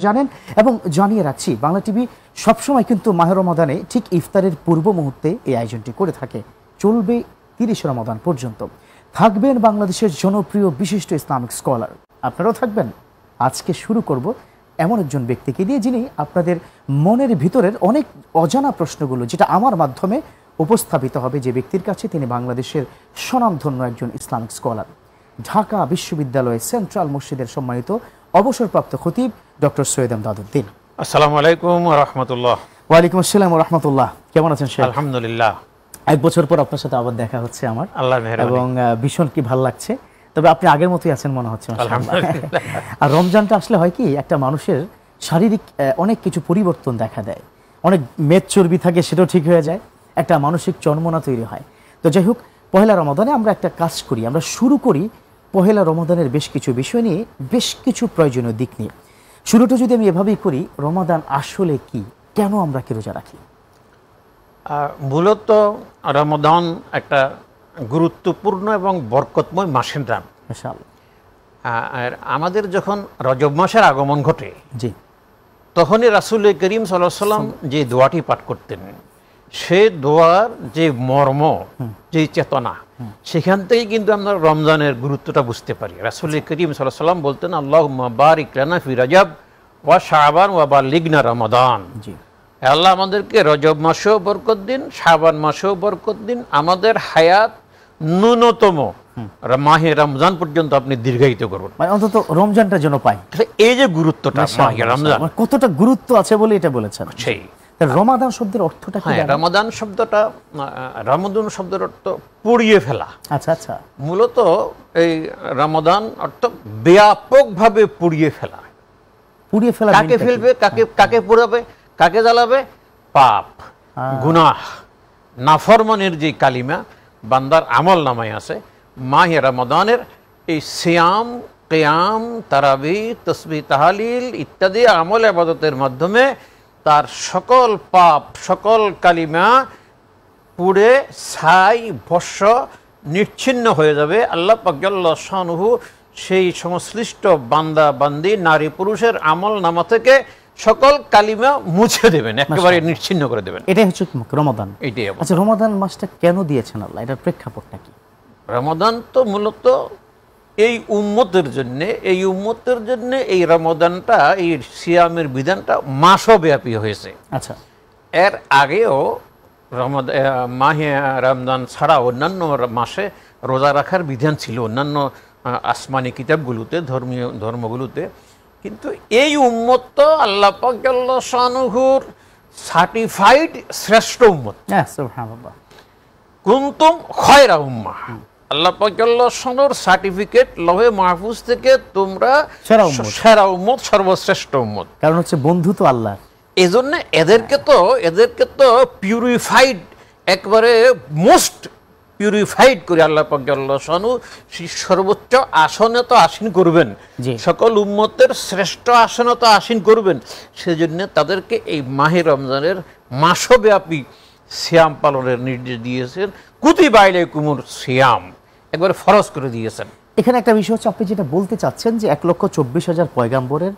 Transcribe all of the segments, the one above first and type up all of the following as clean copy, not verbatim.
জানেন এবং জানিয়ে রাখছি, বাংলা টিভি সবসময় কিন্তু মাহে রমাদানে ঠিক ইফতারের পূর্ব মুহূর্তে এই আয়োজনটি করে থাকে। চলবে 30 রমাদান পর্যন্ত। থাকবেন বাংলাদেশের জনপ্রিয় বিশিষ্ট ইসলামিক স্কলার, আপনারাও থাকবেন। আজকে শুরু করব এমন একজন ব্যক্তিকে দিয়ে, যিনি আপনাদের মনের ভিতরের অনেক অজানা প্রশ্নগুলো, যেটা আমার মাধ্যমে উপস্থাপিত হবে যে ব্যক্তির কাছে, তিনি বাংলাদেশের স্বনামধন্য একজন ইসলামিক স্কলার, ঢাকা বিশ্ববিদ্যালয়ের সেন্ট্রাল মসজিদের সম্মানিত অবসরপ্রাপ্ত খতিব ডক্টর সৈয়দ এমদাদউদ্দিন। আসসালামু আলাইকুম ওয়া রাহমাতুল্লাহ। ওয়ালাইকুম আসসালাম ওয়া রাহমাতুল্লাহ। কেমন আছেন শেখ? আলহামদুলিল্লাহ। এক বছর পর আপনার সাথে আবার দেখা হচ্ছে আমার, আল্লাহর মেহেরবানি, এবং ভীষণ কি ভালো লাগছে। তবে আপনি আগের মতোই আছেন মনে হচ্ছে। আর রমজানটা আসলে হয় কি, একটা মানুষের শারীরিক অনেক কিছু পরিবর্তন দেখা দেয়, অনেক মেদ চর্বি থাকে সেটাও ঠিক হয়ে যায়, একটা মানসিক চর্মনা তৈরি হয়। তো যাই হোক, পহেলা রমাদানে আমরা একটা কাজ করি, আমরা শুরু করি পহেলা রমাদানের বেশ কিছু বিষয় নিয়ে, বেশ কিছু প্রয়োজনীয় দিক নিয়ে। শুরুটা যদি আমি এভাবেই করি, রমাদান আসলে কি, কেন আমরা কি রোজা রাখি? মূলত রমাদান একটা গুরুত্বপূর্ণ এবং বরকতময় মাসের নাম। আর আমাদের যখন রজব মাসের আগমন ঘটে, জি, তখনই রাসূল করিম সাল্লাল্লাহু আলাইহি ওয়াসাল্লাম যে দোয়াটি পাঠ করতেন, সে দোয়ার যে মর্ম, যে চেতনা, সেখান থেকেই কিন্তু আমরা রমজানের গুরুত্বটা বুঝতে পারি। রাসূল করিম সাল্লাল্লাহু আলাইহি ওয়াসাল্লাম বলতেন, আল্লাহুম্মা বারিক লানা ফি রজব ওয়া শাবান ওয়া বাল্লিগনা রমাদান। জি, আল্লাহ আমাদেরকে রজব মাসেও বরকত দিন, শাবান মাসেও বরকত দিন, আমাদের হায়াত ন্যূনতম মাহে রমজান পর্যন্ত আপনি দীর্ঘায়িত করুন, মানে অন্তত রমজানটা যেন পাই। এই যে গুরুত্বটা, মাহে রমজান কতটা গুরুত্ব আছে বলে এটা বলেছেন। সেই রমাদান শব্দের অর্থটা কি? রমাদান শব্দটা, রমাদান শব্দের অর্থ পুড়িয়ে ফেলা। আচ্ছা আচ্ছা। মূলত এই রমাদান অর্থ ব্যাপকভাবে পুড়িয়ে ফেলা। পুড়িয়ে ফেলা কাকে ফেলবে, কাকে পুড়াবে, কাকে জ্বালাবে? পাপ, গুনাহ, নাফরমানের যে কালিমা বান্দার আমল নামায় আছে, মাহে রমাদানের এই সিয়াম, কিয়াম, তারাবি, তাসবিহ, তাহলিল ইত্যাদি আমল ইবাদতের মাধ্যমে তার সকল পাপ, সকল কালিমা পুড়ে ছাই ভস্য নিচ্ছিন্ন হয়ে যাবে। আল্লাহ পাক জাল্লা শানুহু সেই সংশ্লিষ্ট বান্দা বান্দি, নারী পুরুষের আমল নামা থেকে সকল কালিমা মুছে দেবেন, একেবারে নিচ্ছিন্ন করে দেবেন। এটাই হচ্ছে রমাদান। এটাই। আচ্ছা, রমাদান মাসটা কেন দিয়েছেন আল্লাহ, এটার প্রেক্ষাপটটা কি? রমাদান তো মূলত এই উম্মতের জন্যে, এই রমাদানটা, এই সিয়ামের বিধানটা মাসব্যাপী হয়েছে। আচ্ছা, এর আগেও মাহে রমজান ছাড়া অন্যান্য মাসে রোজা রাখার বিধান ছিল, অন্যান্য আসমানি কিতাবগুলোতে, ধর্মগুলোতে। কিন্তু এই উম্মত তো আল্লাহ পাক জাল্লা শানুহুর সার্টিফাইড শ্রেষ্ঠ উম্মত। সুবহানাল্লাহ। কুনতুম খায়রা উম্মাহ, আল্লাহ পাক জাল্লা শানুর সার্টিফিকেট লৌহে মাহফুজ থেকে তোমরা সেরা উম্মত, সর্বশ্রেষ্ঠ উম্মত। কারণ হচ্ছে বন্ধু তো আল্লাহ। এজন্য এদেরকে তো পিউরিফাইড, একবারে মোস্ট পিউরিফাইড করে আল্লাহ পাক জাল্লা শানু সর্বোচ্চ আসনে তো আসীন করবেন, সকল উম্মতের শ্রেষ্ঠ আসনে তো আসীন করবেন। সেজন্য তাদেরকে এই মাহে রমজানের মাসব্যাপী সিয়াম পালনের নির্দেশ দিয়েছেন। কুতিবা আলাইকুমুস সিয়াম, একবারে ফরজ করে দিয়েছেন। এখানে একটা বিষয় হচ্ছে, আপনি যেটা বলতে চাচ্ছেন যে 1,24,000 পয়গাম্বরের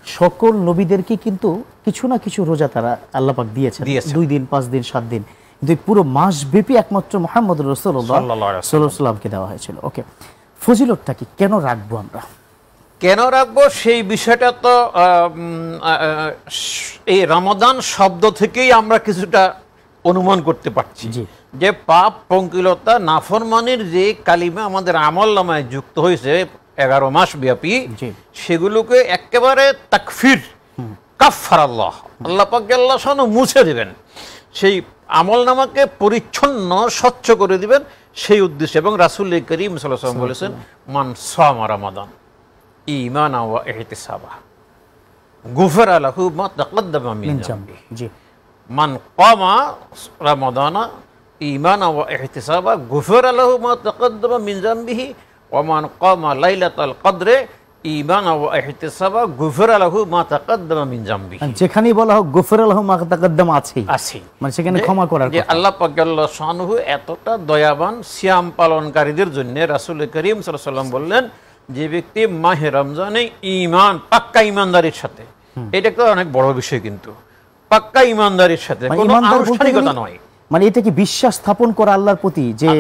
সকল নবীদেরকে কিন্তু কিছু না কিছু রোজা তারা আল্লাহ পাক দিয়েছেন, 2 দিন, 5 দিন, 7 দিন, কিন্তু পুরো মাস ব্যাপী একমাত্র মুহাম্মদ রাসূলুল্লাহ সাল্লাল্লাহু আলাইহি ওয়াসাল্লামকে দেওয়া হয়েছিল। ওকে, ফজিলতটা কি, কেন রাখবো আমরা? কেন রাখবো সেই বিষয়টা তো এই রমাদান শব্দ থেকেই আমরা কিছুটা অনুমান করতে পারছি, যে পাপ, পঙ্কিলতা, নাফরমানির যে কালিমা আমাদের আমল নামায় যুক্ত হয়েছে 11 মাস ব্যাপী, সেগুলোকে একেবারে তাকফির, কাফফারাল্লাহ, আল্লাহ পাক জাল্লা শানু মুছে দেবেন, সেই আমল নামাকে পরিচ্ছন্ন, স্বচ্ছ করে দিবেন, সেই উদ্দেশ্যে। এবং রাসূল করিম সাল্লাল্লাহু আলাইহি ওয়াসাল্লাম বলেছেন, মান সামা রমাদান ঈমানান ওয়া ইহতিসাবা গুফিরা লাহু মা তাকাদ্দামা মিন যামবিহি। মান কামা রমাদানা ঈমানান ওয়া ইহতিসাবা গুফিরা লাহু মা তাকাদ্দামা মিন যামবিহি ওয়া মান কামা লাইলাতাল কদরে ঈমানান ওয়া ইহতিসাবা গুফিরা লাহু মা তাকাদ্দামা মিন যামবিহি। যেখানেই বলা হোক গুফিরা লাহু মা তাকাদ্দামা আছেই, মানে সেখানে ক্ষমা করার কথা। আল্লাহ পাক জাল্লা শানুহু এতটা দয়াবান সিয়াম পালনকারীদের জন্য রাসূল করিম সাল্লাল্লাহু আলাইহি ওয়াসাল্লাম বললেন, যে ব্যক্তি মাহে রমজানে ঈমান, পাক্কা ঈমানদারির সাথে এটা তো অনেক বড় বিষয়, কিন্তু পাক্কা ইমানদারির সাথে মানে কোনো ইমানদার বলতে আনুষ্ঠানিকতা গেলে- নয়। মানে এটা কি বিশ্বাস স্থাপন করা আল্লাহর প্রতি যে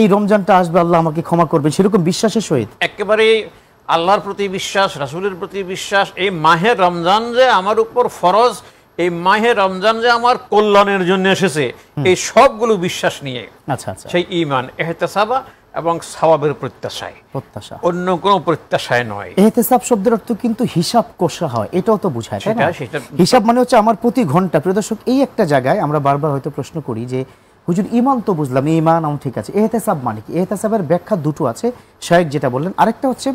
এই রমজানটা আসবে, আল্লাহ আমাকে ক্ষমা করবে, সেরকম বিশ্বাসের সহিত? একেবারে আল্লাহর প্রতি বিশ্বাস, রাসূলের প্রতি বিশ্বাস, এই মাহে রমজান যে আমার উপর ফরজ, এই মাহে রমজান যে আমার কল্যাণের জন্য এসেছে, এই সবগুলো বিশ্বাস নিয়ে আচ্ছা আচ্ছা, সেই ঈমান, ইহতিসাবা এবং সওয়াবের প্রত্যাশায়, প্রত্যাশা। অন্য কোনো প্রত্যাশায় নয়। ইহতিসাব শব্দের অর্থ কিন্তু হিসাব কষা হয়, এটাও তো বোঝায়, তাই না? সেটা হিসাব মানে হচ্ছে আমার প্রতি ঘন্টা। প্রিয় দর্শক, এই একটা জায়গায় আমরা বারবার হয়তো প্রশ্ন করি যে হুজুর ঈমান তো বুঝলাম, ঈমান আমার ঠিক আছে, ইহতিসাব মানে কি? ইহতিসাবের ব্যাখ্যা দুটো আছে, শায়েখ যেটা বললেন, আরেকটা হচ্ছে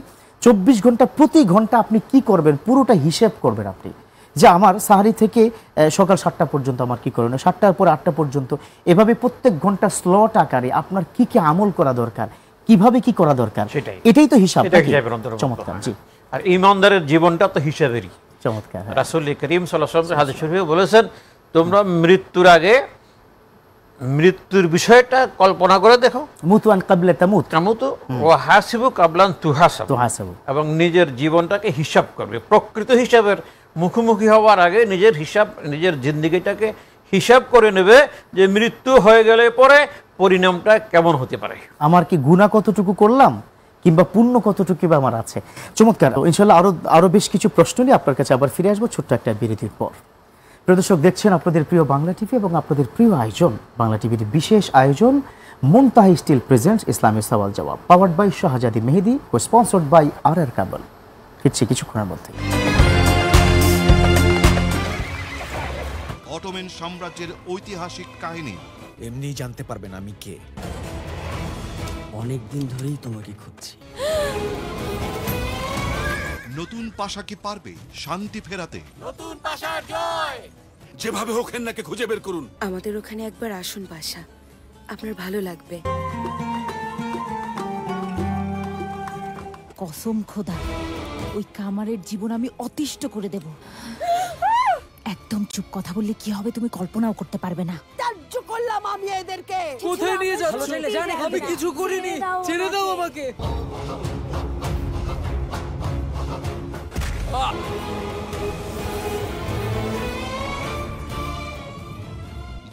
24 ঘন্টা প্রতি ঘন্টা আপনি কি করবেন পুরোটা হিসেব করবেন আপনি, যে আমার সাহারি থেকে সকাল 7টা পর্যন্ত আমার কি করণীয়, 7টার পর 8টা পর্যন্ত, এভাবে প্রত্যেক ঘন্টা স্লট আকারে আপনার কি কি আমল করা দরকার, কিভাবে কি করা দরকার, এটাই তো হিসাব। চমৎকার। জি, আর ঈমানদারের জীবনটা তো হিসাবেরই। চমৎকার। রাসূল করিম সাল্লাল্লাহু আলাইহি ওয়াসাল্লাম হাদিস শরীফে বলেছেন, তোমরা মৃত্যুর আগে মৃত্যুর বিষয়টা কল্পনা করে দেখো, মুতুয়ান কাবলা তামুত, তামুতু ওয়া হাসিবু কাবলান তুহাসাবু, এবং নিজের জীবনটাকে হিসাব করবে। প্রকৃত হিসাবের মুখোমুখি হওয়ার আগে নিজের হিসাব, নিজের জিন্দেগিটাকে হিসাব করে নেবে যে মৃত্যু হয়ে গেলে পরে পরিণামটা কেমন হতে পারে, আমার কি গুনাহ কতটুকু করলাম কিংবা পুণ্য কতটুকু বা আমার আছে। চমৎকার। ইনশাআল্লাহ আরো বেশ কিছু প্রশ্ন নিয়ে আপনার কাছে আবার ফিরে আসবো ছোট্ট একটা বিরতির পর। প্রদর্শক, দেখছেন আপনাদের প্রিয় বাংলা টিভি এবং আপনাদের প্রিয় আয়োজন বাংলা টিভির বিশেষ আয়োজন মুনতাহা স্টিল প্রেজেন্টস ইসলামী সওয়াল জবাব, পাওয়ার্ড বাই শাহজাদি মেহেদি ও স্পন্সর্ড বাই আর কেবল। ফিরছি কিছুক্ষণের মধ্যে। অটোমান সাম্রাজ্যের ঐতিহাসিক কাহিনী এমনি জানতে পারবেন আমি কে। অনেকদিন ধরেই তোমাকে খুঁজছি। নতুন পাশা কি পারবে শান্তি ফেরাতে? নতুন পাশার জয়! যেভাবে হোক হেন্নাকে খুঁজে বের করুন। আমাদের ওখানে একবার আসুন পাশা, আপনার ভালো লাগবে। কসম খোদা, ওই কামারের জীবন আমি অতিষ্ঠ করে দেব। একদম চুপ, কথা বললে কি হবে তুমি কল্পনাও করতে পারবে না। ত্যায্য করলাম আমি এদেরকে। কোথায় নিয়ে যাচ্ছ? আমি কিছু করিনি, ছেড়ে দাও আমাকে।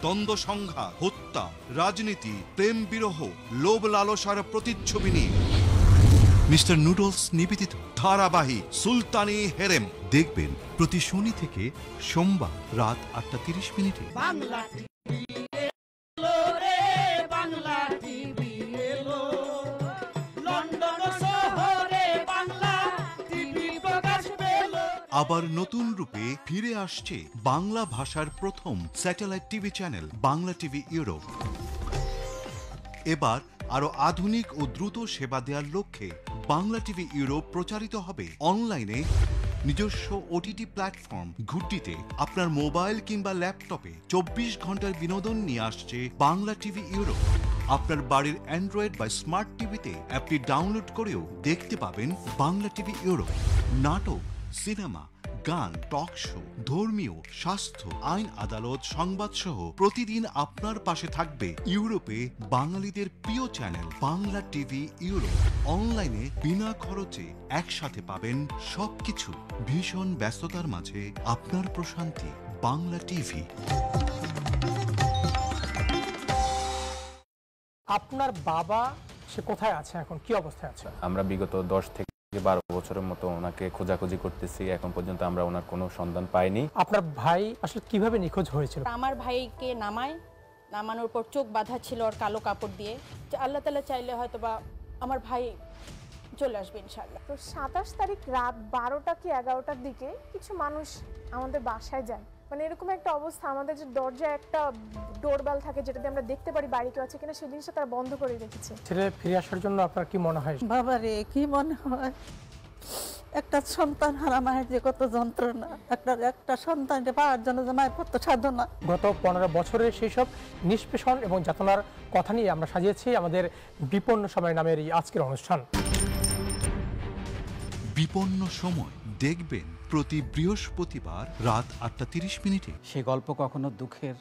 দ্বন্দ্ব সংঘাত, হত্যা, রাজনীতি, প্রেম বিরহ, লোভ লালসার প্রতিচ্ছবি নিয়ে মিস্টার নুডলস নিবেদিত ধারাবাহিক সুলতানি হেরেম দেখবেন প্রতি শনি থেকে সোমবার রাত 8টা 30 মিনিটে। আবার নতুন রূপে ফিরে আসছে বাংলা ভাষার প্রথম satellite TV channel Bangla TV Europe. এবার আরো আধুনিক ও দ্রুত সেবা দেওয়ার লক্ষ্যে বাংলা টিভি ইউরোপ প্রচারিত হবে অনলাইনে নিজস্ব ওটিটি প্ল্যাটফর্ম ঘুটটিতে। আপনার মোবাইল কিংবা ল্যাপটপে 24 ঘন্টার বিনোদন নিয়ে আসছে বাংলা টিভি ইউরোপ। আপনার বাড়ির অ্যান্ড্রয়েড বা স্মার্ট টিভিতে অ্যাপটি ডাউনলোড করেও দেখতে পাবেন বাংলা টিভি ইউরোপ। নাটক, সিনেমা, গান, টক শো, ধর্মীয়, স্বাস্থ্য, আইন আদালত, সংবাদ সহ প্রতিদিন আপনার পাশে থাকবে ইউরোপে বাঙালিদের প্রিয় চ্যানেল বাংলা টিভি ইউরোপ। অনলাইনে বিনা খরচে একসাথে পাবেন সবকিছু। ভীষণ ব্যস্ততার মাঝে আপনার প্রশান্তি বাংলা টিভি। আপনার বাবা সে কোথায় আছে এখন, কি অবস্থায় আছে? আমরা বিগত 10 থেকে 12 বছরের মতো ওনাকে খোঁজাখুঁজি করতেছি, এখন পর্যন্ত আমরা ওনার কোনো সন্ধান পাইনি। আপনার ভাই আসলে কিভাবে নিখোঁজ হয়েছিল? আমার ভাইকে নামানোর পর চোখ বাঁধা ছিল ওর কালো কাপড় দিয়ে। আল্লাহ তাআলা চাইলে হয়তো বা আমার ভাই চলে আসবে ইনশাআল্লাহ। তো 27 তারিখ রাত 12টা কি 11টার দিকে কিছু মানুষ আমাদের বাসায় যায়। মানে এরকম একটা অবস্থা, আমাদের যে দরজায় একটা ডোরবেল থাকে যেটাতে আমরা দেখতে পারি বাড়ি কেউ আছে কিনা, সেই জিনিসটা তারা বন্ধ করে রেখেছে। ছেলে ফিরে আসার জন্য আপনার কি মনে হয়? বাবা রে, কি মনে হয়, একটা সন্তান হারা মায়ের যে কত যন্ত্রণা, একটা সন্তানকে পাওয়ার জন্য যে মায়ের কত সাধনা। গত 15 বছরের সেই সব নিষ্পেষণ এবং যাতনার কথা নিয়ে আমরা সাজিয়েছি আমাদের বিপন্ন সময় নামের এই আজকের অনুষ্ঠান। বিপন্ন সময় দেখবেন প্রতি বৃহস্পতিবার রাত 8টা 30 মিনিটে। সে গল্প কখনো দুঃখের,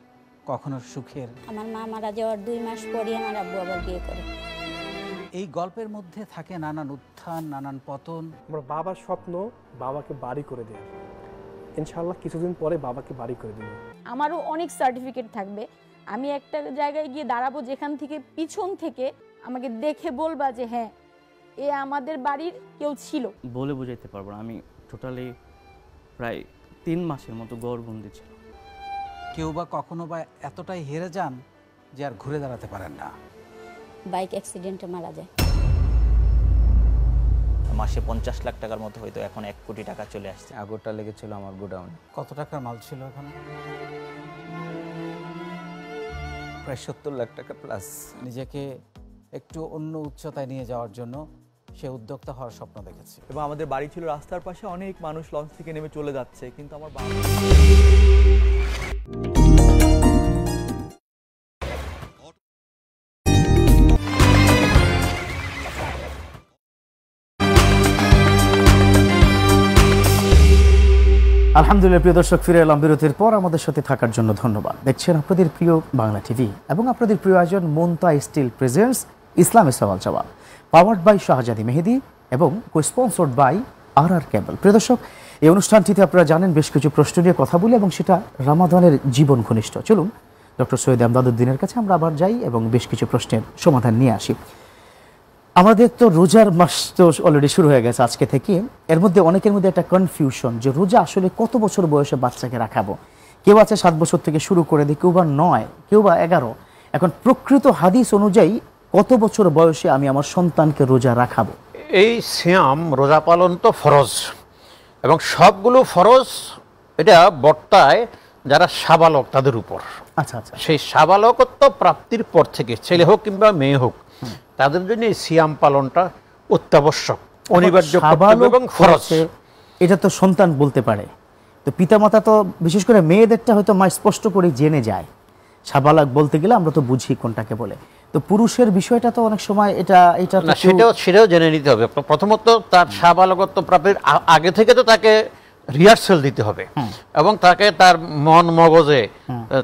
কখনো সুখের। আমার মা মারা যাওয়ার 2 মাস পরে আমার আব্বু আবার বিয়ে করে। এই গল্পের মধ্যে থাকে নানান উত্থান, নানান পতন। আমার বাবার স্বপ্ন বাবাকে বাড়ি করে দেয়, ইনশাআল্লাহ কিছুদিন পরে বাবাকে বাড়ি করে দেব। আমারও অনেক সার্টিফিকেট থাকবে, আমি একটা জায়গায় গিয়ে দাঁড়াবো যেখান থেকে পিছন থেকে আমাকে দেখে বলবা যে হ্যাঁ এ আমাদের বাড়ির কেউ ছিল। বলে বোঝাইতে পারবো না, আমি টোটালি প্রায় 3 মাসের মতো গড়বন্দি ছিল। কেউ বা কখনো বা এতটাই হেরে যান যে আর ঘুরে দাঁড়াতে পারেন না। বাইক অ্যাক্সিডেন্টে মারা যায়। মাসে 50 লাখ টাকার মতো হয়তো, এখন 1 কোটি টাকা চলে আসছে। আগরটা লেগেছিল আমার গোডাউনে। কত টাকার মাল ছিল ওখানে? প্রায় 70 লাখ টাকা প্লাস। নিজেকে একটু অন্য উচ্চতায় নিয়ে যাওয়ার জন্য সে উদ্যোক্তা হওয়ার স্বপ্ন দেখেছে। এবং আমাদের বাড়ি ছিল রাস্তার পাশে, অনেক মানুষ লঞ্চ থেকে নেমে চলে যাচ্ছে, কিন্তু আমার বাবা আলহামদুলিল্লাহ। প্রিয় দর্শক, ফিরে এলাম বিরতির পর। আমাদের সাথে থাকার জন্য ধন্যবাদ। দেখছেন আপনাদের প্রিয় বাংলা টিভি এবং আপনাদের প্রিয় আয়োজন মুনতা স্টিল প্রেজেন্টস ইসলামের সওয়াল জবাব, পাওয়ার্ড বাই শাহজাদি মেহেদি এবং কো-স্পন্সর্ড বাই আর কেবল। প্রিয় দর্শক, এই অনুষ্ঠানটিতে আপনারা জানেন বেশ কিছু প্রশ্ন নিয়ে কথা বলি এবং সেটা রামাদানের জীবন ঘনিষ্ঠ। চলুন ডক্টর সৈয়দ আমদাদউদ্দিনের কাছে আমরা আবার যাই এবং বেশ কিছু প্রশ্নের সমাধান নিয়ে আসি। আমাদের তো রোজার মাস তো অলরেডি শুরু হয়ে গেছে আজকে থেকে। এর মধ্যে অনেকের মধ্যে একটা কনফিউশন যে রোজা আসলে কত বছর বয়সে বাচ্চাকে রাখাবো। কেউ আছে 7 বছর থেকে শুরু করে দেয়, কেউ বা 9, কেউ বা 11। এখন প্রকৃত হাদিস অনুযায়ী কত বছর বয়সে আমি আমার সন্তানকে রোজা রাখাবো? এই সিয়াম রোজা পালন তো ফরজ, এবং সবগুলো ফরজ এটা বর্তায় যারা সাবালক তাদের উপর। আচ্ছা আচ্ছা। সেই সাবালকত্ব প্রাপ্তির পর থেকে ছেলে হোক কিংবা মেয়ে হোক, তাদের জন্য এই সিয়াম পালনটা অত্যাবশ্যক, অনিবার্য এবং ফরজ। এটা তো সন্তান বলতে পারে, তো পিতামাতা তো বিশেষ করে মেয়েদেরটা হয়তো মা স্পষ্ট করে জেনে যায়। সাবালক বলতে গেলে আমরা তো বুঝি কোনটাকে বলে, তো পুরুষের বিষয়টা তো অনেক সময় এটা সেটাও জেনে নিতে হবে। প্রথমত তার সাবালকত্ব প্রাপ্তির আগে থেকে তো তাকে রিহার্সাল দিতে হবে এবং তাকে তার মন মগজে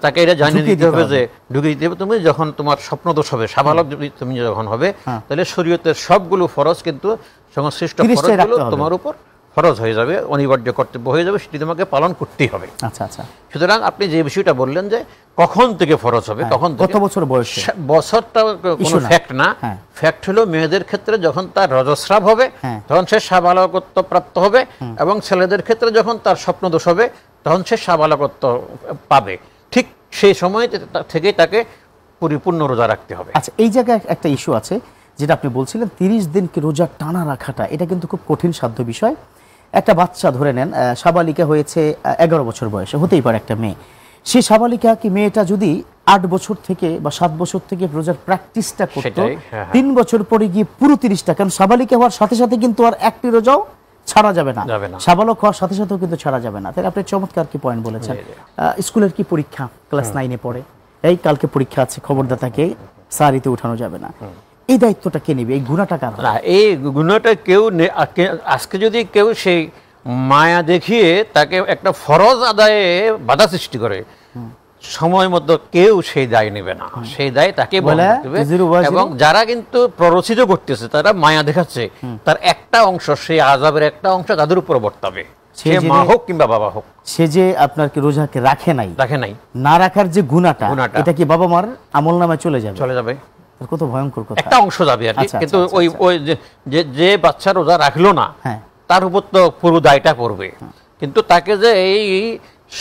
তাকে এটা জানিয়ে দিতে হবে যে ঢুকিয়ে দিতে হবে তুমি যখন তোমার স্বপ্নদোষ হবে, সাবালক তুমি যখন হবে, তাহলে শরীয়তের সবগুলো ফরজ কিন্তু সংশ্লিষ্ট ফরজগুলো তোমার উপর ফরজ হয়ে যাবে, অনিবার্য কর্তব্য হয়ে যাবে, সেটি তোমাকে পালন করতেই হবে। আচ্ছা আচ্ছা। সুতরাং আপনি যে বিষয়টা বললেন যে কখন থেকে ফরজ হবে, কখন কত বছর বয়সে, বছরটা কোনো ফ্যাক্ট না। ফ্যাক্ট হলো মেয়েদের ক্ষেত্রে যখন তার রজস্রাব হবে তখন সে সাবালকত্ব প্রাপ্ত হবে, এবং ছেলেদের ক্ষেত্রে যখন তার স্বপ্নদোষ হবে তখন সে সাবালকত্ব পাবে। ঠিক সেই সময় থেকেই তাকে পরিপূর্ণ রোজা রাখতে হবে। আচ্ছা, এই জায়গায় একটা ইস্যু আছে যেটা আপনি বলছিলেন 30 দিনকে রোজা টানা রাখাটা, এটা কিন্তু খুব কঠিন সাধ্য বিষয়। একটা বাচ্চা ধরে নেন সাবালিকা হয়েছে 11 বছর বয়সে, হতেই পারে একটা মেয়ে। সেই সাবালিকা কি মেয়েটা যদি 8 বছর থেকে বা 7 বছর থেকে রোজার প্র্যাকটিসটা করতো, 3 বছর পরে গিয়ে পুরো 30টা, কারণ সাবালিকা হওয়ার সাথে সাথে কিন্তু আর একটি রোজাও ছাড়া যাবে না, সাবালক হওয়ার সাথে সাথেও কিন্তু ছাড়া যাবে না। তাহলে আপনি চমৎকার কি পয়েন্ট বলেছেন। স্কুলের কি পরীক্ষা, ক্লাস 9-এ পড়ে, এই কালকে পরীক্ষা আছে, খবরদার তাকে সারিতে উঠানো যাবে না, এই দায়িত্বটা কে নেবে? এই গুণাটা কার? না, এই গুণাটা কেউ আজকে যদি কেউ সেই মায়া দেখিয়ে তাকে একটা ফরজ আদায়ে বাধা সৃষ্টি করে, সময় মতো কেউ সেই দায় নেবে না, সেই দায় তাকে বহন করতে হবে। এবং যারা কিন্তু প্ররোচিত করতেছে, তারা মায়া দেখাচ্ছে, তার একটা অংশ, সেই আযাবের একটা অংশ তাদের উপর বর্তাবে, সে মা হোক কিংবা বাবা হোক। সে যে আপনার কি রোজাকে রাখে নাই, না রাখার যে গুণাটা, এটা কি বাবা মার আমলনামায় চলে যাবে? কত ভয়ঙ্কর কথা। একটা অংশ যাবে আর কি, কিন্তু ওই যে বাচ্চা রোজা রাখলো না তার উপর তো পুরো দায়টা পড়বে। কিন্তু তাকে যে এই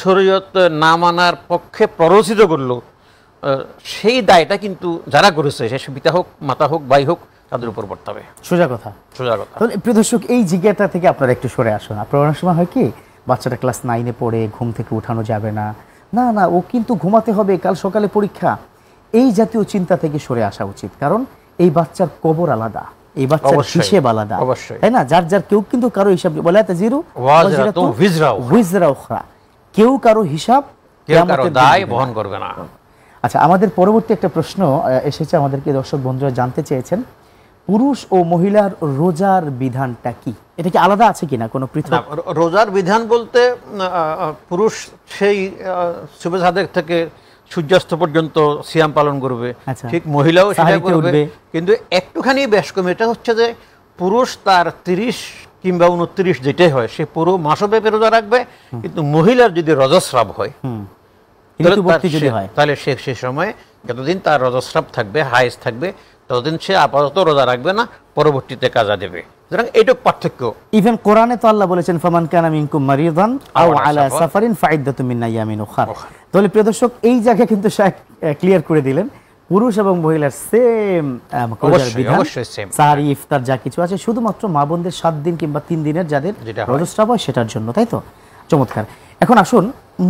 শরীয়ত না মানার পক্ষে প্ররোচিত করলো, সেই দায়টা কিন্তু যারা করেছে, সে পিতা হোক, মাতা হোক, ভাই হোক, তাদের উপর পড়তে সোজা কথা। তাহলে প্রিয় দর্শক, এই জিজ্ঞাসা থেকে আপনারা একটু সরে আসুন। আপনার অনেক সময় হয় কি, বাচ্চাটা ক্লাস 9-এ পড়ে, ঘুম থেকে উঠানো যাবে না, না না ও কিন্তু ঘুমাতে হবে, কাল সকালে পরীক্ষা, এই জাতীয় চিন্তা থেকে সরে আসা উচিত। কারণ এই বাচ্চার কবর আলাদা, এই বাচ্চার হিসেব আলাদা, তাই না? যার কেউ কিন্তু কারো হিসাব বলে কেউ কারো হিসাব দায় বহন করবে না। আচ্ছা, আমাদের পরবর্তী একটা প্রশ্ন এসেছে, আমাদেরকে দর্শক বন্ধুরা জানতে চেয়েছেন, পুরুষ ও মহিলার রোজার বিধানটা কি? এটা কি আলাদা আছে কিনা কোনো পৃথক? রোজার বিধান বলতে পুরুষ সেই সুবহ সাদেক থেকে সূর্যাস্ত পর্যন্ত সিয়াম পালন করবে, ঠিক মহিলাও সেটা করবে, কিন্তু একটুখানি বেশ কম। এটা হচ্ছে যে পুরুষ তার 30 কিংবা 29 যেটাই হয়, সে পুরো মাসব্যাপী রোজা রাখবে। কিন্তু মহিলার যদি রজস্রাব হয় তাহলে সে সময় যতদিন তার রজস্রাব থাকবে, হাইজ থাকবে, ততদিন সে আপাতত রোজা রাখবে না, পরবর্তীতে কাজা দেবে। সুতরাং এইটুক পার্থক্য। ইভেন কোরআনে তো আল্লাহ বলেছেন ফামান কানা মিনকুম মারিদান আও আলা সাফারিন ফাইদ্দাতুম মিন আইয়ামিন উখরা। তাহলে প্রিয় দর্শক, এই জায়গায় কিন্তু ক্লিয়ার করে দিলেন পুরুষ এবং মহিলার সেম সাহারি, ইফতার যা কিছু আছে, শুধুমাত্র মা বোনদের 7 দিন কিংবা 3 দিনের যাদের রজস্রাব হয় সেটার জন্য, তাই তো? চমৎকার। এখন আসুন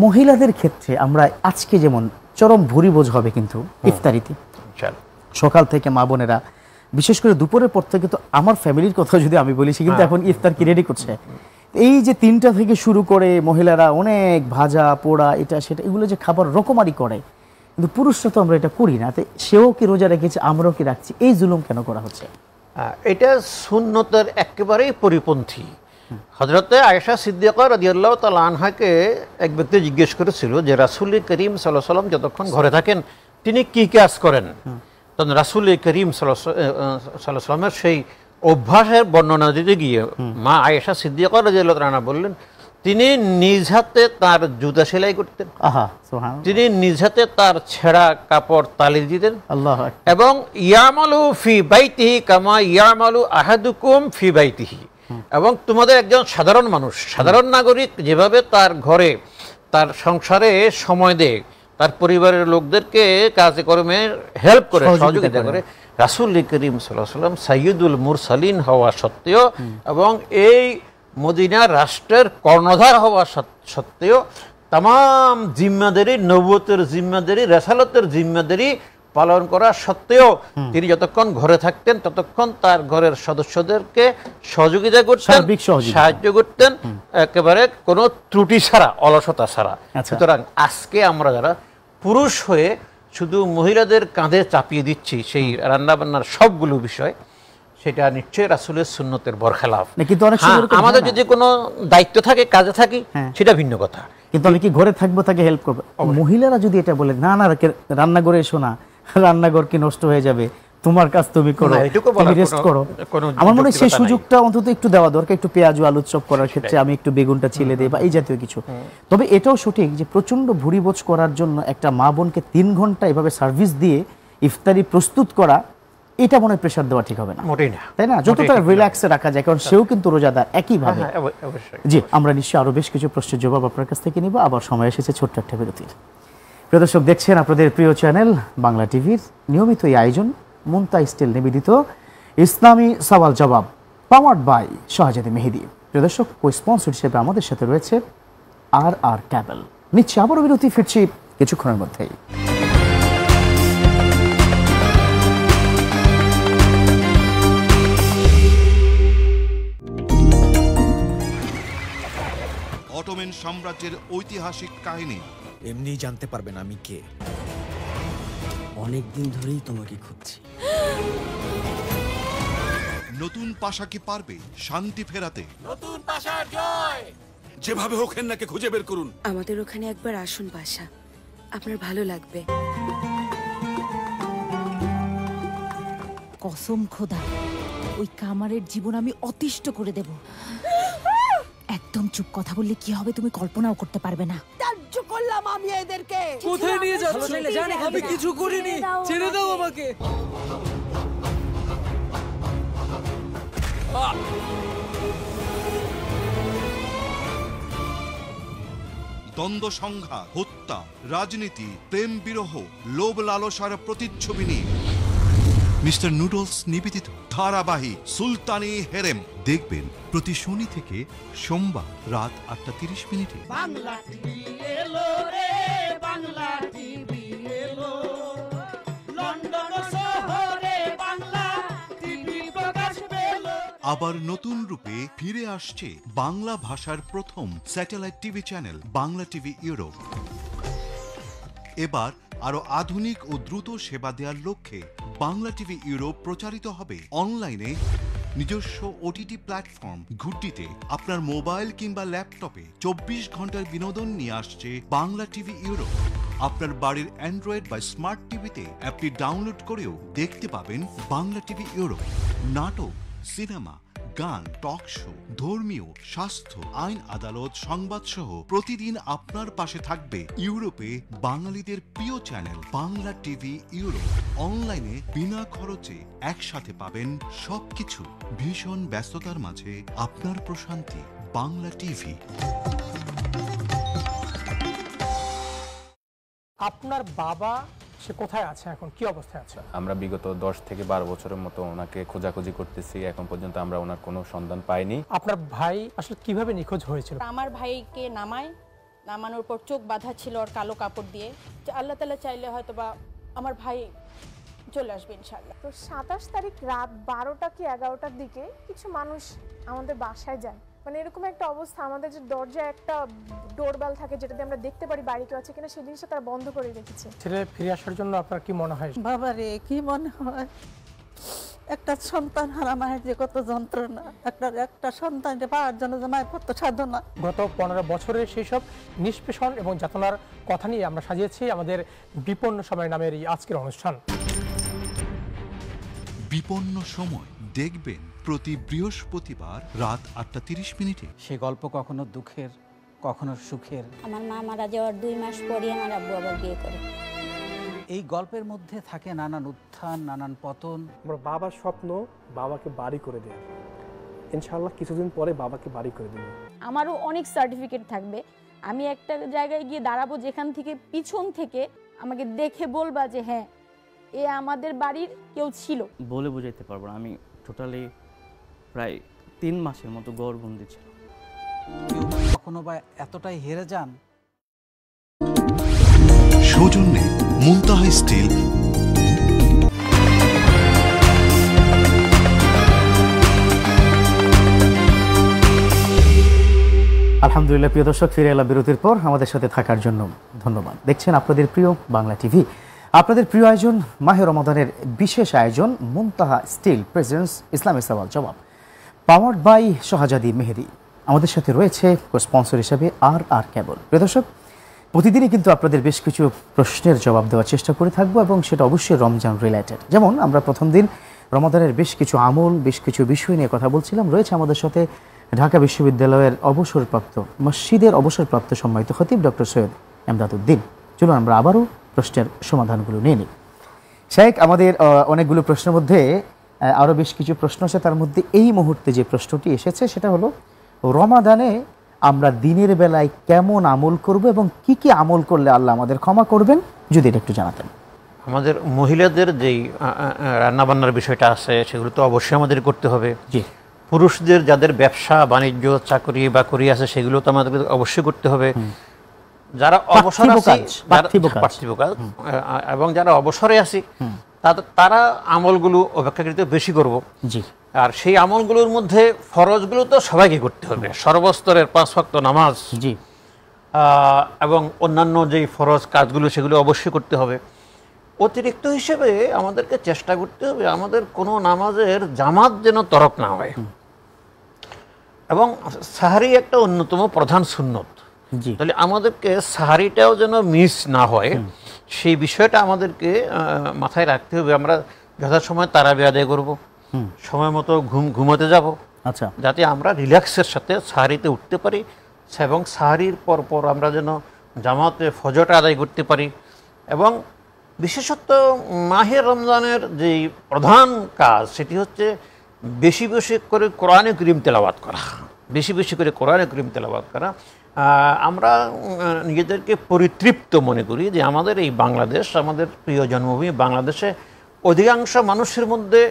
মহিলাদের ক্ষেত্রে আমরা আজকে যেমন চরম ভুরিভোজ হবে কিন্তু ইফতারিতে, সকাল থেকে মা বোনেরা, বিশেষ করে দুপুরের পর থেকে, তো আমার ফ্যামিলির কথা যদি আমি বলি, সে কিন্তু এখন ইফতার কি রেডি করছে। এই যে 3টা থেকে শুরু করে মহিলারা অনেক ভাজা পোড়া এটা সেটা এগুলো যে খাবার রকমারি করে, কিন্তু পুরুষরা তো আমরা এটা করি না। তো সেও কি রোজা রেখেছে, আমরাও কি রাখছি, এই জুলুম কেন করা হচ্ছে? এটা সুন্নতের একেবারেই পরিপন্থী। হযরতে আয়েশা সিদ্দিকা রাদিয়াল্লাহু তাআলা আনহাকে এক ব্যক্তি জিজ্ঞেস করেছিল যে রাসূল করিম সাল্লাল্লাহু আলাইহি ওয়াসাল্লাম যতক্ষণ ঘরে থাকেন তিনি কি কাজ করেন। তখন রাসূল করিম সাল্লাল্লাহু আলাইহি ওয়াসাল্লামের সেই অভ্যাসের বর্ণনা দিতে গিয়ে মা আয়েশা সিদ্দিকা রাদিয়াল্লাহু তাআলা আনহা বললেন, তিনি নিজ হাতে তার জুতা সেলাই করতেন, তিনি নিজ হাতে তার ছেঁড়া কাপড় তালি দিতেন, এবং ইয়ামালু ফি বাইতিহি কামা ইয়ামালু আহাদুকুম ফি বাইতিহি। এবং তোমাদের একজন সাধারণ মানুষ, সাধারণ নাগরিক যেভাবে তার ঘরে তার সংসারে সময় দেয়, তার পরিবারের লোকদেরকে কাজে কর্মে হেল্প করে, সহযোগিতা করে, রাসূল করিম সাল্লাল্লাহু আলাইহি ওয়াসাল্লাম সাইয়্যিদুল মুরসালিন হওয়া সত্ত্বেও এবং এই মদিনা রাষ্ট্রের কর্ণধার হওয়া সত্ত্বেও তামাম জিম্মাদারি, নবুয়তের জিম্মাদারি, রিসালাতের জিম্মাদারি পালন করা সত্ত্বেও তিনি যতক্ষণ ঘরে থাকতেন ততক্ষণ তার ঘরের সদস্যদেরকে সহযোগিতা করতেন, সাহায্য করতেন, একেবারে কোনো ত্রুটি ছাড়া, অলসতা ছাড়া। সুতরাং আজকে আমরা যারা পুরুষ হয়ে শুধু মহিলাদের কাঁধে চাপিয়ে দিচ্ছি সেই রান্নাবান্নার সবগুলো বিষয়, সেটা নিশ্চয়ই রাসূলের সুন্নতের বরখেলাফ। আমাদের যদি কোনো দায়িত্ব থাকে, কাজে থাকি, সেটা ভিন্ন কথা। কিন্তু আমি কি ঘরে থাকবো, তাকে হেল্প করবো। মহিলারা যদি এটা বলে না না রান্নাঘরে এসো না, রান্নাঘর কি নষ্ট হয়ে যাবে, তোমার কাজ তুমি করো, তুমি রেস্ট করো, আমার মনে হয় সেই সুযোগটা অন্তত একটু দেওয়া দরকার। একটু পেঁয়াজ আলু চপ করার ক্ষেত্রে আমি একটু বেগুনটা ছিলে দেই বা এই জাতীয় কিছু। তবে এটাও সঠিক যে প্রচন্ড ভুরিভোজ করার জন্য একটা মা বোনকে 3 ঘন্টা এভাবে সার্ভিস দিয়ে ইফতারি প্রস্তুত করা, এটা মনে হয় প্রেশার দেওয়া ঠিক হবে না, মোটেই না, তাই না? যতটা রিল্যাক্সে রাখা যায়, কারণ সেও কিন্তু রোজাদার একইভাবে। জি, আমরা নিশ্চয়ই আরো বেশ কিছু প্রশ্নের জবাব আপনার কাছ থেকে নিব। আবার সময় এসেছে ছোট্ট একটা বিরতির। প্রিয় দর্শক, দেখছেন আপনাদের প্রিয় চ্যানেল বাংলা টিভির নিয়মিত এই আয়োজন মুনতা স্টিল নিবেদিত ইসলামী সওয়াল জবাব, পাওয়ার্ড বাই শাহজাদী মেহেদী। প্রিয় দর্শক, কো-স্পন্সর হিসেবে আমাদের সাথে রয়েছে আর ক্যাবেল। নিচ্ছে আবারও বিরতি, ফিরছি কিছুক্ষণের মধ্যেই। অটোমান সাম্রাজ্যের ঐতিহাসিক কাহিনী এমনি জানতে পারবেন আমি কে। অনেকদিন ধরেই তোমাকে খুঁজছি। নতুন পাশা কি পারবে শান্তি ফেরাতে? নতুন পাশার জয়! যেভাবে হোক হেন্নাকে খুঁজে বের করুন। আমাদের ওখানে একবার আসুন পাশা, আপনার ভালো লাগবে। কসম খোদা, ওই কামারের জীবন আমি অতিষ্ঠ করে দেব। একদম চুপ, কথা বললে কি হবে তুমি কল্পনাও করতে পারবে না। ত্যায্য করলাম আমি এদেরকে। কোথায় নিয়ে যাচ্ছ? আমি কিছু করিনি, ছেড়ে দাও আমাকে। দ্বন্দ্ব সংঘাত, হত্যা, রাজনীতি, প্রেম বিরহ, লোভ লালসার প্রতিচ্ছবি নিয়ে মিস্টার নুডলস নিবেদিত ধারাবাহিক সুলতানি হেরেম দেখবেন প্রতি শনি থেকে সোমবার রাত 8:30। বাংলা টিভি এলো রে, বাংলা টিভি এলো, লন্ডন শহরে বাংলা টিভি প্রকাশ পেল। আবার নতুন রূপে ফিরে আসছে বাংলা ভাষার প্রথম satellite TV channel Bangla TV Europe. এবার আরো আধুনিক ও দ্রুত সেবা দেওয়ার লক্ষ্যে বাংলা টিভি ইউরোপ প্রচারিত হবে অনলাইনে নিজস্ব ওটিটি প্ল্যাটফর্ম ঘুটটিতে। আপনার মোবাইল কিংবা ল্যাপটপে 24 ঘন্টার বিনোদন নিয়ে আসছে বাংলা টিভি ইউরোপ। আপনার বাড়ির অ্যান্ড্রয়েড বা স্মার্ট টিভিতে অ্যাপটি ডাউনলোড করেও দেখতে পাবেন বাংলা টিভি ইউরোপ। নাটক, সিনেমা, গান, টক শো, ধর্মীয়, স্বাস্থ্য, আইন আদালত, সংবাদ সহ প্রতিদিন আপনার পাশে থাকবে ইউরোপে বাঙালিদের প্রিয় চ্যানেল বাংলা টিভি ইউরোপ। অনলাইনে বিনা খরচে একসাথে পাবেন সবকিছু। ভীষণ ব্যস্ততার মাঝে আপনার প্রশান্তি বাংলা টিভি। আপনার বাবা সে কোথায় আছে এখন, কি অবস্থায় আছে? আমরা বিগত 10 থেকে 12 বছরের মতো ওনাকে খোঁজাখুঁজি করতেছি, এখন পর্যন্ত আমরা ওনার কোনো সন্ধান পাইনি। আপনার ভাই আসলে কিভাবে নিখোঁজ হয়েছিল? আমার ভাইকে নামানোর পর চোখ বাঁধা ছিল ওর কালো কাপড় দিয়ে। আল্লাহ তাআলা চাইলে হয়তো বা আমার ভাই চলে আসবে ইনশাআল্লাহ। তো 27 তারিখ রাত 12টা কি 11টার দিকে কিছু মানুষ আমাদের বাসায় যায়, মানে এরকম একটা অবস্থা, আমাদের যে দরজায় একটা ডোরবেল থাকে যেটাতে আমরা দেখতে পারি বাড়ি কেউ আছে কিনা, সেই জিনিসটা তারা বন্ধ করে রেখেছে। ছেলে ফিরে আসার জন্য আপনার কি মনে হয়? বাবা রে, কি মনে হয়, একটা সন্তান হারা মায়ের যে কত যন্ত্রণা, একটা সন্তানকে পাওয়ার জন্য যে মায়ের কত সাধনা। গত 15 বছরের সেই সব নিষ্পেষণ এবং যাতনার কথা নিয়ে আমরা সাজিয়েছি আমাদের বিপন্ন সময় নামের এই আজকের অনুষ্ঠান। বিপন্ন সময় দেখবেন প্রতি বৃহস্পতিবার রাত 8:30। সে গল্প কখনো দুঃখের, কখনো সুখের। আমার মা মারা যাওয়ার 2 মাস পরে আমার আব্বু আবার বিয়ে করে। এই গল্পের মধ্যে থাকে নানান উত্থান, নানান পতন। আমার বাবার স্বপ্ন বাবাকে বাড়ি করে দেওয়া, ইনশাআল্লাহ কিছুদিন পরে বাবাকে বাড়ি করে দেব। আমারও অনেক সার্টিফিকেট থাকবে। আমি একটা জায়গায় গিয়ে দাঁড়াবো যেখান থেকে পিছন থেকে আমাকে দেখে বলবা যে হ্যাঁ এ আমাদের বাড়ির কেউ ছিল। বলে বোঝাইতে পারবো না, আমি টোটালি প্রায় 3 মাসের মতো গড়বন্দি ছিল। কখনো বা এতটাই হেরে যান। সৌজন্যে মুনতাহা স্টিল। আলহামদুলিল্লাহ, প্রিয় দর্শক, ফিরে এলাম বিরতির পর। আমাদের সাথে থাকার জন্য ধন্যবাদ। দেখছেন আপনাদের প্রিয় বাংলা টিভি, আপনাদের প্রিয় আয়োজন মাহে রমাদানের বিশেষ আয়োজন মুনতাহা স্টিল প্রেজেন্টস ইসলামী সওয়াল জবাব, পাওয়ার্ড বাই শাহজাদি মেহেদি। আমাদের সাথে রয়েছে স্পন্সর হিসেবে আর কেবল। প্রিয় দর্শক, প্রতিদিনই কিন্তু আপনাদের বেশ কিছু প্রশ্নের জবাব দেওয়ার চেষ্টা করে থাকবো, এবং সেটা অবশ্যই রমজান রিলেটেড। যেমন আমরা প্রথম দিন রমাদানের বেশ কিছু আমল, বেশ কিছু বিষয় নিয়ে কথা বলছিলাম। রয়েছে আমাদের সাথে ঢাকা বিশ্ববিদ্যালয়ের অবসরপ্রাপ্ত মসজিদের অবসরপ্রাপ্ত সম্মানিত খতিব ডক্টর সৈয়দ এমদাদউদ্দিন। চলুন আমরা আবারও প্রশ্নের সমাধানগুলো নিয়ে নিই। শেখ, আমাদের অনেকগুলো প্রশ্নের মধ্যে আরও বেশ কিছু প্রশ্ন আছে। তার মধ্যে এই মুহূর্তে যে প্রশ্নটি এসেছে সেটা হলো, রমাদানে আমরা দিনের বেলায় কেমন আমল করব এবং কি কি আমল করলে আল্লাহ আমাদের ক্ষমা করবেন, যদি এটা একটু জানাতেন। আমাদের মহিলাদের যেই রান্নাবান্নার বিষয়টা আছে সেগুলো তো অবশ্যই আমাদের করতে হবে। জি। পুরুষদের যাদের ব্যবসা বাণিজ্য চাকরি বাকরি আছে সেগুলো তো আমাদের অবশ্যই করতে হবে। যারা অবসর আছে, পার্থিব কাজ, এবং যারা অবসরে আছে তারা আমলগুলো অপেক্ষাকৃত বেশি করব। জি। আর সেই আমলগুলোর মধ্যে ফরজগুলো তো সবাইকে করতে হবে, সর্বস্তরের 5 ওয়াক্ত নামাজ, জি, এবং অন্যান্য যেই ফরজ কাজগুলো সেগুলো অবশ্যই করতে হবে। অতিরিক্ত হিসেবে আমাদেরকে চেষ্টা করতে হবে আমাদের কোনো নামাজের জামাত যেন তরক না হয়, এবং সাহারি একটা অন্যতম প্রধান সুন্নত। তাহলে আমাদেরকে সাহারিটাও যেন মিস না হয়, সেই বিষয়টা আমাদেরকে মাথায় রাখতে হবে। আমরা যথাসময় তারাবি আদায় করব, সময় মতো ঘুমাতে যাব, আচ্ছা, যাতে আমরা রিল্যাক্সের সাথে সাহারিতে উঠতে পারি, এবং সাহারির পর আমরা যেন জামাতে ফজরটা আদায় করতে পারি। এবং বিশেষত মাহে রমজানের যে প্রধান কাজ সেটি হচ্ছে বেশি বেশি করে কোরআনে কারীম তেলাওয়াত করা, বেশি বেশি করে কোরআনে কারীম তেলাওয়াত করা। আমরা নিজেদেরকে পরিতৃপ্ত মনে করি যে আমাদের এই বাংলাদেশ, আমাদের প্রিয় জন্মভূমি বাংলাদেশে অধিকাংশ মানুষের মধ্যে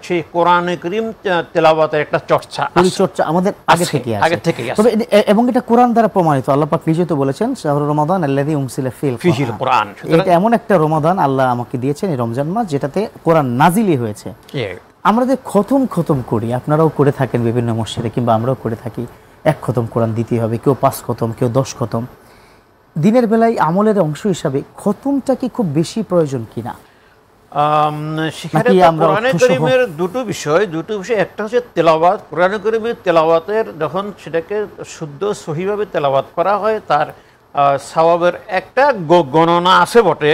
সেই কোরআনে কারীম তেলাওয়াতের একটা পরিচর্চা আমাদের আগে থেকেই আছে, এবং এটা কোরআন দ্বারা প্রমাণিত। আল্লাহ পাক নিজে তো বলেছেন, শাহরুর রমাদান আল্লাযী উনজিলা ফিহিল কোরআন। এটা এমন একটা রমাদান আল্লাহ আমাকে দিয়েছেন, এই রমজান মাস, যেটাতে কোরআন নাজিলই হয়েছে। আমরা যে খতম করি, আপনারাও করে থাকেন বিভিন্ন মসজিদে, কিংবা আমরাও করে থাকি, 1 খতম কোরআন দিতে হবে, কেউ 5 খতম, কেউ 10 খতম। দিনের বেলায় আমলের অংশ হিসাবে খতমটা কি খুব বেশি প্রয়োজন কিনা? সেখানে কোরআনে কারীমের দুটো বিষয়। একটা হচ্ছে তেলাওয়াত। কোরআনে কারীমের তেলাওয়াতের যখন সেটাকে শুদ্ধ সহিভাবে তেলাওয়াত করা হয়, তার সওয়াবের একটা গণনা আছে বটে,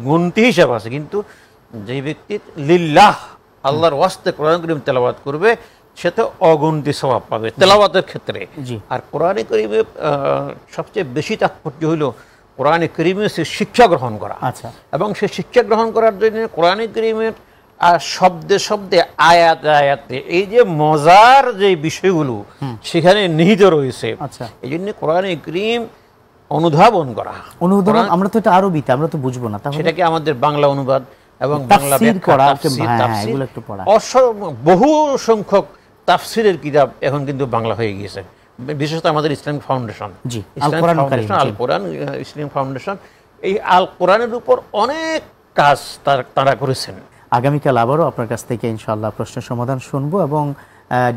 গুনতি হিসাব আছে। কিন্তু যে ব্যক্তি লিল্লাহ, আল্লাহর ওয়াস্তে কোরআন কারীম তেলাওয়াত করবে, সে তো অগুন্তি স্বভাব পাবে তেলাওয়াতের ক্ষেত্রে। আর কোরআনে কারীমে সবচেয়ে বেশি তাৎপর্য হলো কোরআনে কারীমে সে শিক্ষা গ্রহণ করা। আচ্ছা। এবং সে শিক্ষা গ্রহণ করার জন্য কোরআনে কারীমের শব্দে শব্দে আয়াতে আয়াতে এই যে মজার যে বিষয়গুলো সেখানে নিহিত রয়েছে। আচ্ছা। এই জন্য কোরআনে কারীম অনুধাবন করা, অনুধাবন আমরা তো এটা আরবিতে, আমরা তো বুঝবো না, তাহলে সেটাকে আমাদের বাংলা অনুবাদ এবং বাংলা তাফসীর ব্যাখ্যা, করা, তাফসীর, হ্যাঁ, এগুলো একটু পড়া। বহু সংখ্যক তাফসীরের কিতাব এখন কিন্তু বাংলা হয়ে গিয়েছে, বিশেষত আমাদের ইসলামিক ফাউন্ডেশন, জি, ইসলামিক ফাউন্ডেশন, আল কোরআন ইসলামিক ফাউন্ডেশন, এই আল কোরআনের উপর অনেক কাজ তারা করেছেন। আগামীকাল আবারও আপনার কাছ থেকে ইনশাআল্লাহ প্রশ্নের সমাধান শুনবো এবং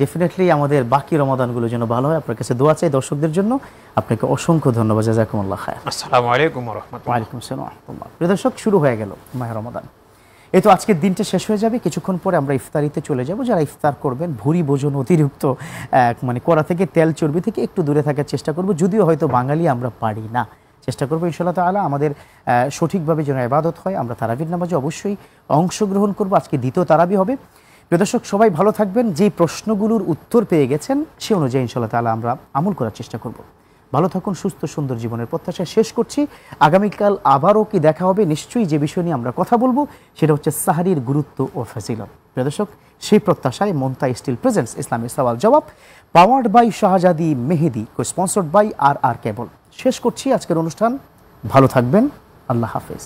ডেফিনেটলি আমাদের বাকি রমাদানগুলো যেন ভালো হয়। আপনার কাছে দোয়া চাই দর্শকদের জন্য। আপনাকে অসংখ্য ধন্যবাদ। জাযাকুমুল্লাহ খায়র। আসসালামু আলাইকুম ওয়া রাহমাতুল্লাহ। ওয়া আলাইকুম আসসালাম ওয়া রাহমাতুল্লাহ। প্রিয় দর্শক, শুরু হয়ে গেল মাহে রমাদান। এই তো আজকের দিনটা শেষ হয়ে যাবে, কিছুক্ষণ পরে আমরা ইফতারিতে চলে যাব। যারা ইফতার করবেন ভুরি ভোজন অতিরিক্ত মানে কড়া থেকে, তেল চর্বি থেকে একটু দূরে থাকার চেষ্টা করব, যদিও হয়তো বাঙালি আমরা পারি না। চেষ্টা করবো ইনশাআল্লাহ তাআলা আমাদের সঠিকভাবে যেন ইবাদত হয়। আমরা তারাবির নামাজে অবশ্যই অংশগ্রহণ করব। আজকে দ্বিতীয় তারাবি হবে। প্রিয় দর্শক, সবাই ভালো থাকবেন। যে প্রশ্নগুলোর উত্তর পেয়ে গেছেন সে অনুযায়ী ইনশাআল্লাহ তাআলা আমরা আমল করার চেষ্টা করব। ভালো থাকুন, সুস্থ সুন্দর জীবনের প্রত্যাশা শেষ করছি। আগামীকাল আবারও কি দেখা হবে, নিশ্চয়ই যে বিষয় নিয়ে আমরা কথা বলবো সেটা হচ্ছে সাহরির গুরুত্ব ও ফজিলত। প্রিয় দর্শক, সেই প্রত্যাশায় মমতা স্টিল প্রেজেন্টস ইসলামী সওয়াল জবাব, পাওয়ার্ড বাই শাহজাদি মেহেদি, স্পন্সর্ড বাই আর কেবল। শেষ করছি আজকের অনুষ্ঠান। ভালো থাকবেন। আল্লাহ হাফেজ।